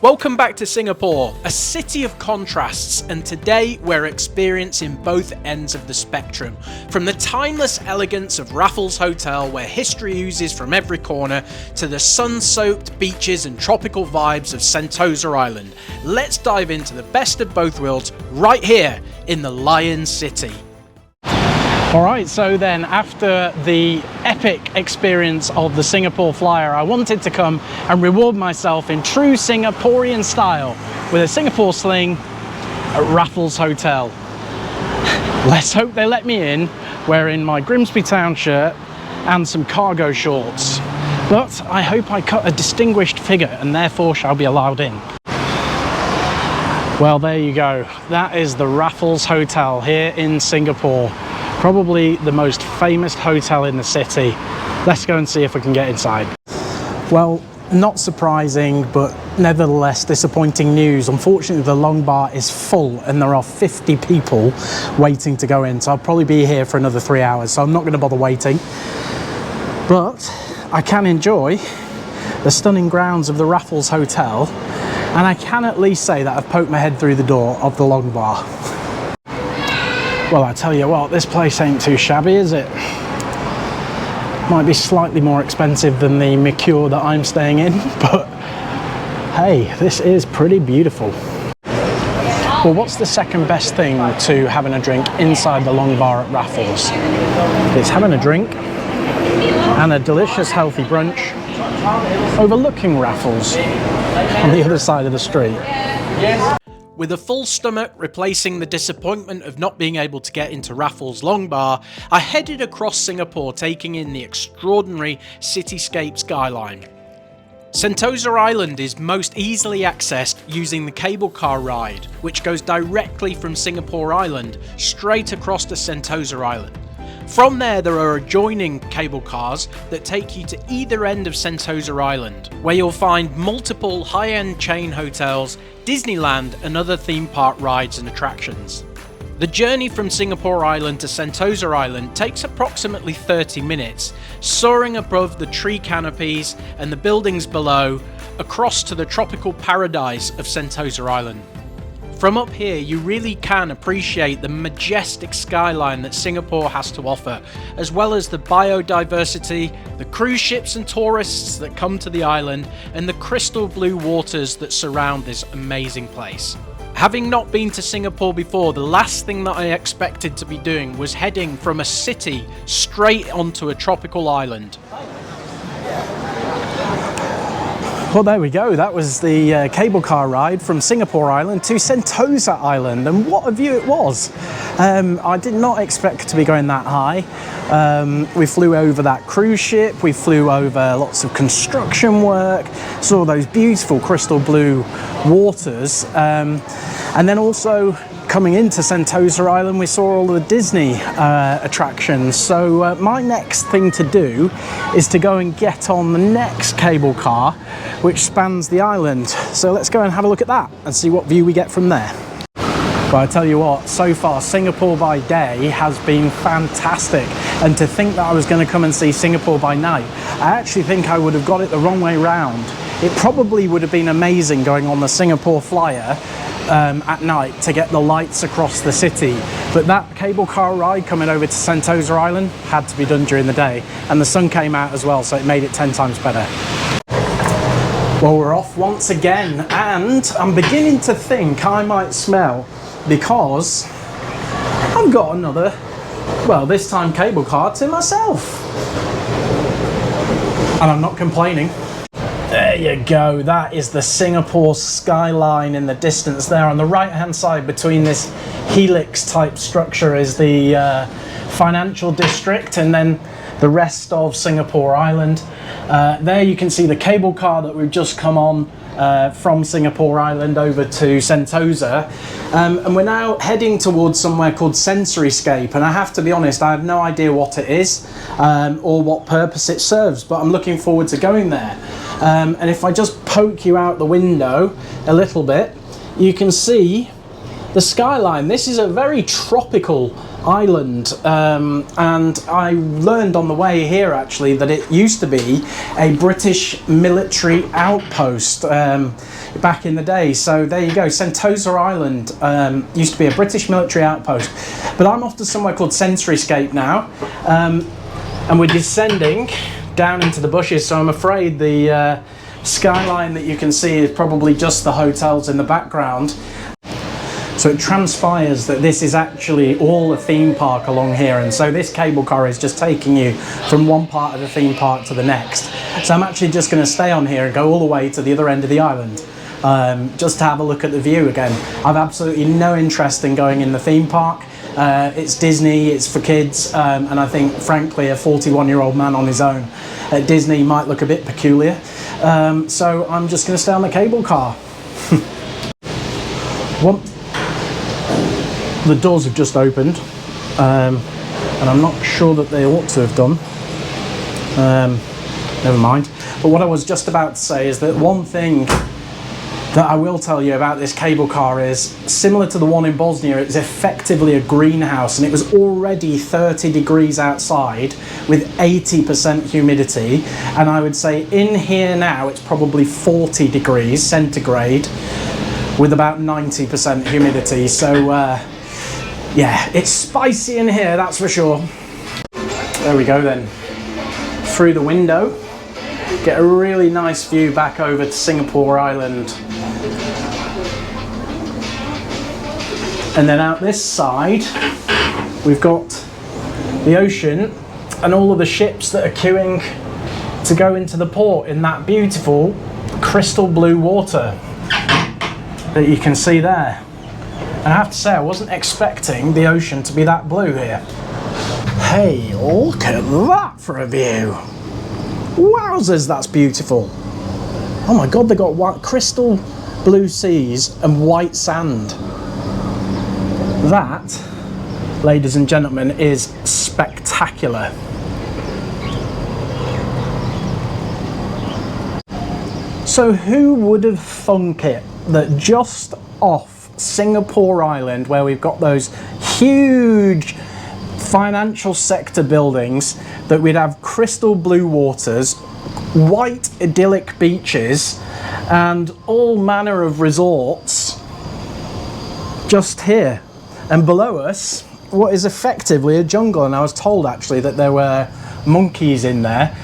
Welcome back to Singapore, a city of contrasts, and today we're experiencing both ends of the spectrum. From the timeless elegance of Raffles Hotel, where history oozes from every corner, to the sun-soaked beaches and tropical vibes of Sentosa Island. Let's dive into the best of both worlds right here in the Lion City. Alright, so then after the epic experience of the Singapore Flyer, I wanted to come and reward myself in true Singaporean style with a Singapore Sling at Raffles Hotel. Let's hope they let me in wearing my Grimsby Town shirt and some cargo shorts. But I hope I cut a distinguished figure and therefore shall be allowed in. Well, there you go. That is the Raffles Hotel here in Singapore. Probably the most famous hotel in the city. Let's go and see if we can get inside. Well, not surprising, but nevertheless disappointing news. Unfortunately, the long bar is full and there are 50 people waiting to go in. So I'll probably be here for another 3 hours. So I'm not going to bother waiting. But I can enjoy the stunning grounds of the Raffles Hotel. And I can at least say that I've poked my head through the door of the long bar. Well, I tell you what, this place ain't too shabby, is it? Might be slightly more expensive than the Mercure that I'm staying in, but hey, this is pretty beautiful. Well, what's the second best thing to having a drink inside the long bar at Raffles? It's having a drink and a delicious healthy brunch overlooking Raffles on the other side of the street. With a full stomach replacing the disappointment of not being able to get into Raffles Long Bar, I headed across Singapore, taking in the extraordinary cityscape skyline. Sentosa Island is most easily accessed using the cable car ride, which goes directly from Singapore Island straight across to Sentosa Island. From there are adjoining cable cars that take you to either end of Sentosa Island, where you'll find multiple high-end chain hotels, Disneyland and other theme park rides and attractions. The journey from Singapore Island to Sentosa Island takes approximately 30 minutes, soaring above the tree canopies and the buildings below, across to the tropical paradise of Sentosa Island. From up here, you really can appreciate the majestic skyline that Singapore has to offer, as well as the biodiversity, the cruise ships and tourists that come to the island, and the crystal blue waters that surround this amazing place. Having not been to Singapore before, the last thing that I expected to be doing was heading from a city straight onto a tropical island. Well, there we go. That was the cable car ride from Singapore Island to Sentosa Island, and what a view it was. I did not expect to be going that high. We flew over that cruise ship, we flew over lots of construction work, saw those beautiful crystal blue waters, and then also coming into Sentosa Island, we saw all the Disney attractions. So my next thing to do is to go and get on the next cable car, which spans the island. So let's go and have a look at that and see what view we get from there. But I tell you what, so far Singapore by day has been fantastic. And to think that I was going to come and see Singapore by night, I actually think I would have got it the wrong way round. It probably would have been amazing going on the Singapore Flyer at night to get the lights across the city, but that cable car ride coming over to Sentosa Island had to be done during the day, and the sun came out as well, so it made it 10 times better. Well, we're off once again, and I'm beginning to think I might smell, because I've got another, well, this time cable car to myself, and I'm not complaining. There you go, that is the Singapore skyline in the distance there. On the right hand side between this helix type structure is the financial district, and then the rest of Singapore Island. There you can see the cable car that we've just come on from Singapore Island over to Sentosa, and we're now heading towards somewhere called Sensoryscape, and I have to be honest, I have no idea what it is or what purpose it serves, but I'm looking forward to going there. And if I just poke you out the window a little bit, you can see the skyline. This is a very tropical Island, and I learned on the way here actually that it used to be a British military outpost back in the day. So there you go, Sentosa Island used to be a British military outpost. But I'm off to somewhere called Sensory-scape now, and we're descending down into the bushes, so I'm afraid the skyline that you can see is probably just the hotels in the background. So it transpires that this is actually all a theme park along here, and so this cable car is just taking you from one part of the theme park to the next. So I'm actually just going to stay on here and go all the way to the other end of the island, just to have a look at the view again. I've absolutely no interest in going in the theme park. It's Disney, it's for kids, and I think frankly a 41-year-old man on his own at Disney might look a bit peculiar. So I'm just going to stay on the cable car. The doors have just opened, and I'm not sure that they ought to have done. Never mind. But what I was just about to say is that one thing that I will tell you about this cable car is, similar to the one in Bosnia, it's effectively a greenhouse, and it was already 30 degrees outside with 80% humidity, and I would say in here now it's probably 40 degrees centigrade with about 90% humidity. So yeah, it's spicy in here, that's for sure. There we go then. Through the window, get a really nice view back over to Singapore Island. And then out this side, we've got the ocean and all of the ships that are queuing to go into the port in that beautiful crystal blue water that you can see there. And I have to say, I wasn't expecting the ocean to be that blue here. Hey, look at that for a view. Wowzers, that's beautiful. Oh my God, they've got white, crystal blue seas and white sand. That, ladies and gentlemen, is spectacular. So who would have thunk it that just off Singapore Island, where we've got those huge financial sector buildings, that we'd have crystal blue waters, white idyllic beaches, and all manner of resorts just here. And below us, what is effectively a jungle. And I was told actually that there were monkeys in there,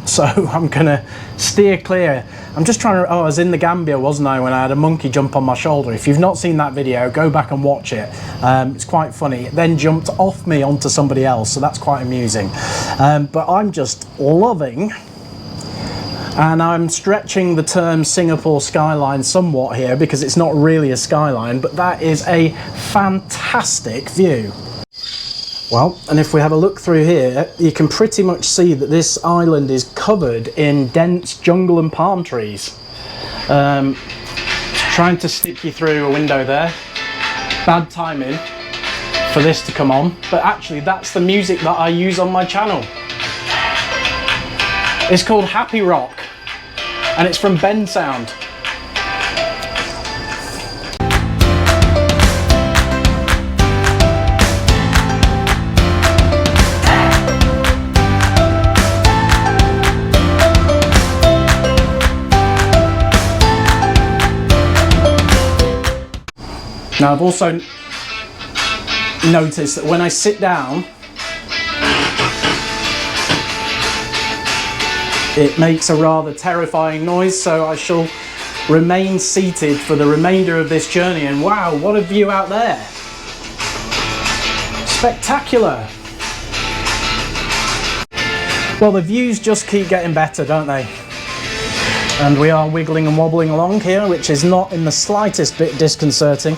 so I'm gonna steer clear. I'm just trying to, I was in the Gambia, wasn't I, when I had a monkey jump on my shoulder. If you've not seen that video, go back and watch it. It's quite funny. It then jumped off me onto somebody else, so that's quite amusing. But I'm just loving, and I'm stretching the term Singapore skyline somewhat here because it's not really a skyline, but that is a fantastic view. Well, and if we have a look through here, you can pretty much see that this island is covered in dense jungle and palm trees. Trying to stick you through a window there. Bad timing for this to come on, but actually that's the music that I use on my channel. It's called Happy Rock, and it's from Bensound. Now I've also noticed that when I sit down, it makes a rather terrifying noise, so I shall remain seated for the remainder of this journey. And wow, what a view out there. Spectacular. Well, the views just keep getting better, don't they? And we are wiggling and wobbling along here, which is not in the slightest bit disconcerting.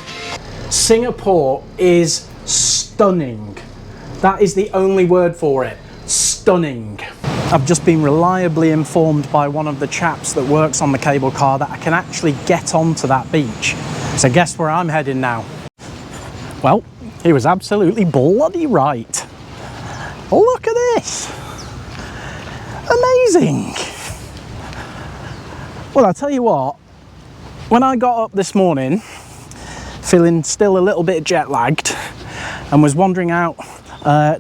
Singapore is stunning. That is the only word for it. Stunning. I've just been reliably informed by one of the chaps that works on the cable car that I can actually get onto that beach. So guess where I'm heading now? Well, he was absolutely bloody right. Look at this. Amazing. Well, I'll tell you what, when I got up this morning, feeling still a little bit jet lagged, and was wandering out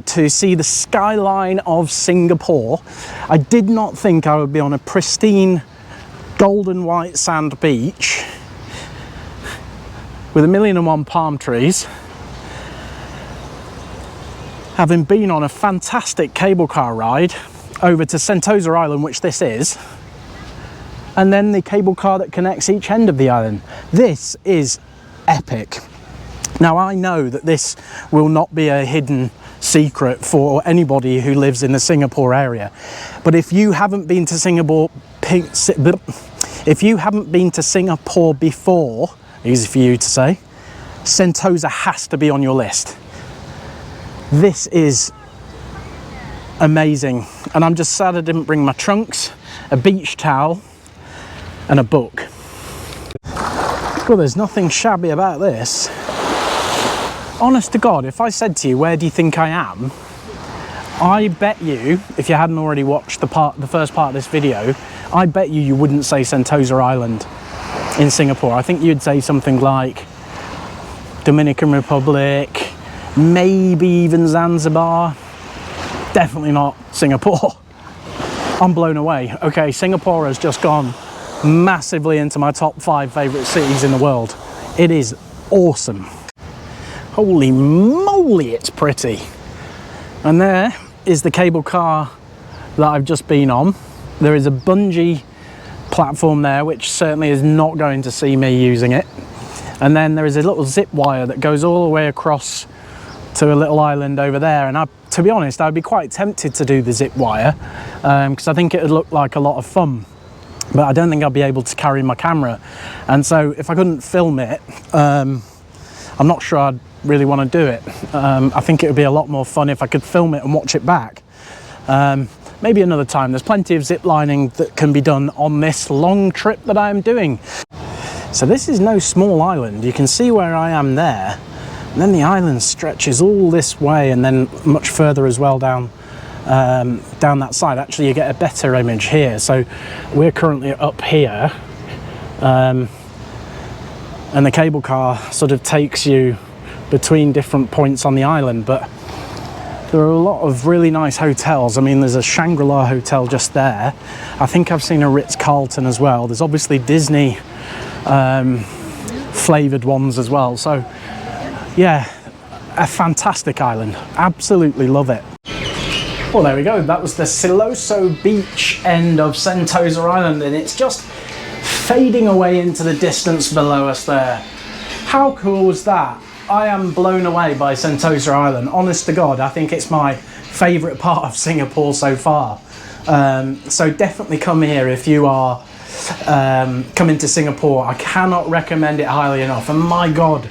to see the skyline of Singapore. I did not think I would be on a pristine golden white sand beach with 1,000,001 palm trees, having been on a fantastic cable car ride over to Sentosa Island, which this is, and then the cable car that connects each end of the island. This is epic. Now, I know that this will not be a hidden secret for anybody who lives in the Singapore area, but if you haven't been to Singapore before, easy for you to say, Sentosa has to be on your list. This is amazing, and I'm just sad I didn't bring my trunks, a beach towel and a book. Well, there's nothing shabby about this. Honest to God, if I said to you, where do you think I am? I bet you, if you hadn't already watched the first part of this video, I bet you wouldn't say Sentosa Island in Singapore. I think you'd say something like Dominican Republic, maybe even Zanzibar. Definitely not Singapore. I'm blown away. Okay, Singapore has just gone massively into my top 5 favourite cities in the world. It is awesome. Holy moly, it's pretty. And there is the cable car that I've just been on. There is a bungee platform there, which certainly is not going to see me using it. And then there is a little zip wire that goes all the way across to a little island over there. And to be honest, I'd be quite tempted to do the zip wire because I think it would look like a lot of fun. But I don't think I'll be able to carry my camera. And so if I couldn't film it, I'm not sure I'd really want to do it. I think it would be a lot more fun if I could film it and watch it back. Maybe another time. There's plenty of zip lining that can be done on this long trip that I am doing. So this is no small island. You can see where I am there. And then the island stretches all this way and then much further as well down that side. Actually, you get a better image here. So we're currently up here. And the cable car sort of takes you between different points on the island, but there are a lot of really nice hotels. I mean, there's a Shangri-La hotel just there. I think I've seen a Ritz-Carlton as well. There's obviously Disney flavoured ones as well. So yeah, a fantastic island. Absolutely love it. Well, there we go. That was the Siloso Beach end of Sentosa Island, and it's just fading away into the distance below us there. How cool was that? I am blown away by Sentosa Island. Honest to God, I think it's my favourite part of Singapore so far. So definitely come here if you are coming to Singapore. I cannot recommend it highly enough. And my God,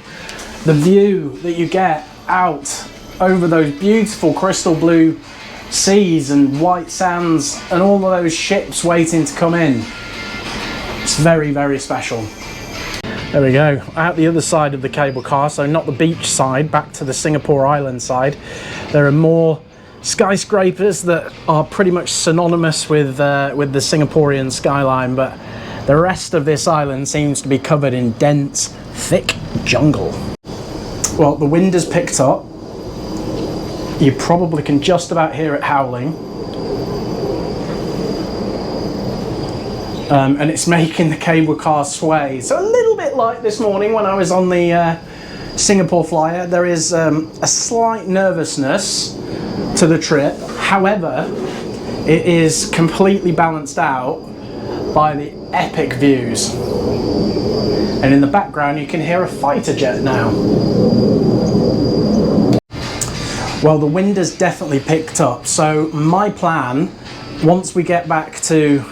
the view that you get out over those beautiful crystal blue seas and white sands and all of those ships waiting to come in. It's very, very special. There we go, out the other side of the cable car, so not the beach side, back to the Singapore Island side. There are more skyscrapers that are pretty much synonymous with the Singaporean skyline, but the rest of this island seems to be covered in dense, thick jungle. Well, the wind has picked up. You probably can just about hear it howling. And it's making the cable car sway. So a little bit like this morning when I was on the Singapore Flyer, there is a slight nervousness to the trip. However, it is completely balanced out by the epic views. And in the background you can hear a fighter jet now. Well, the wind has definitely picked up, so my plan, once we get back to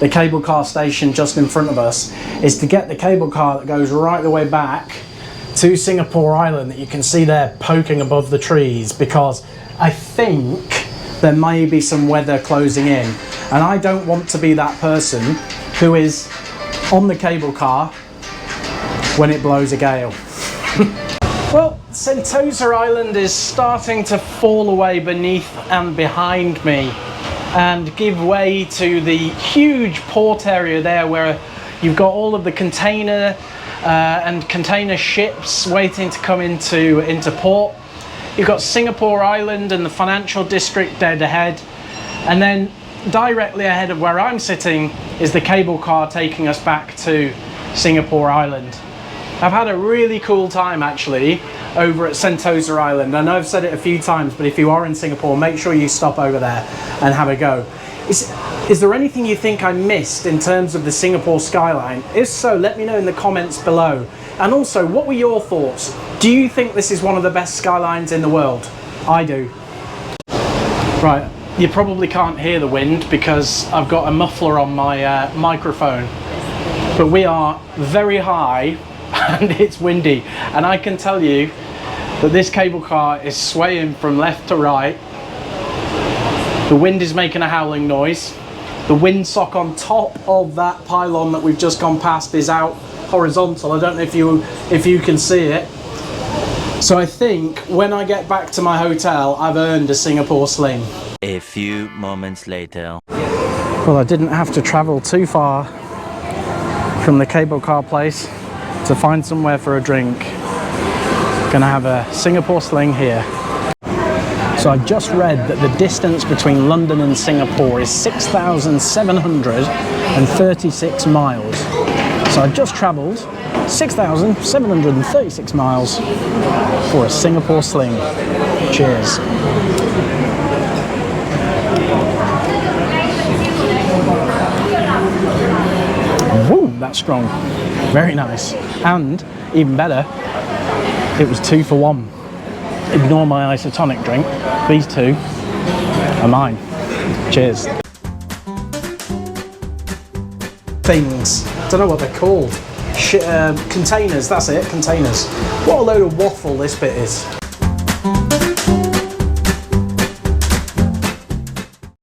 the cable car station just in front of us, is to get the cable car that goes right the way back to Singapore Island that you can see there poking above the trees, because I think there may be some weather closing in, and I don't want to be that person who is on the cable car when it blows a gale. Well, Sentosa Island is starting to fall away beneath and behind me and give way to the huge port area there where you've got all of the container and container ships waiting to come into port. You've got Singapore Island and the financial district dead ahead. And then directly ahead of where I'm sitting is the cable car taking us back to Singapore Island. I've had a really cool time actually over at Sentosa Island. I know I've said it a few times, but if you are in Singapore, make sure you stop over there and have a go. Is there anything you think I missed in terms of the Singapore skyline? If so, let me know in the comments below. And also, what were your thoughts? Do you think this is one of the best skylines in the world? I do. Right, you probably can't hear the wind because I've got a muffler on my microphone. But we are very high and it's windy. And I can tell you that this cable car is swaying from left to right. The wind is making a howling noise. The windsock on top of that pylon that we've just gone past is out horizontal. I don't know if you can see it. So I think when I get back to my hotel, I've earned a Singapore Sling. A few moments later. Well, I didn't have to travel too far from the cable car place to find somewhere for a drink. Gonna have a Singapore Sling here. So I just read that the distance between London and Singapore is 6,736 miles. So I just travelled 6,736 miles for a Singapore Sling. Cheers. Woo, that's strong. Very nice. And even better, it was 2 for 1. Ignore my isotonic drink. These two are mine. Cheers. Things. Don't know what they're called. Containers, that's it, containers. What a load of waffle this bit is.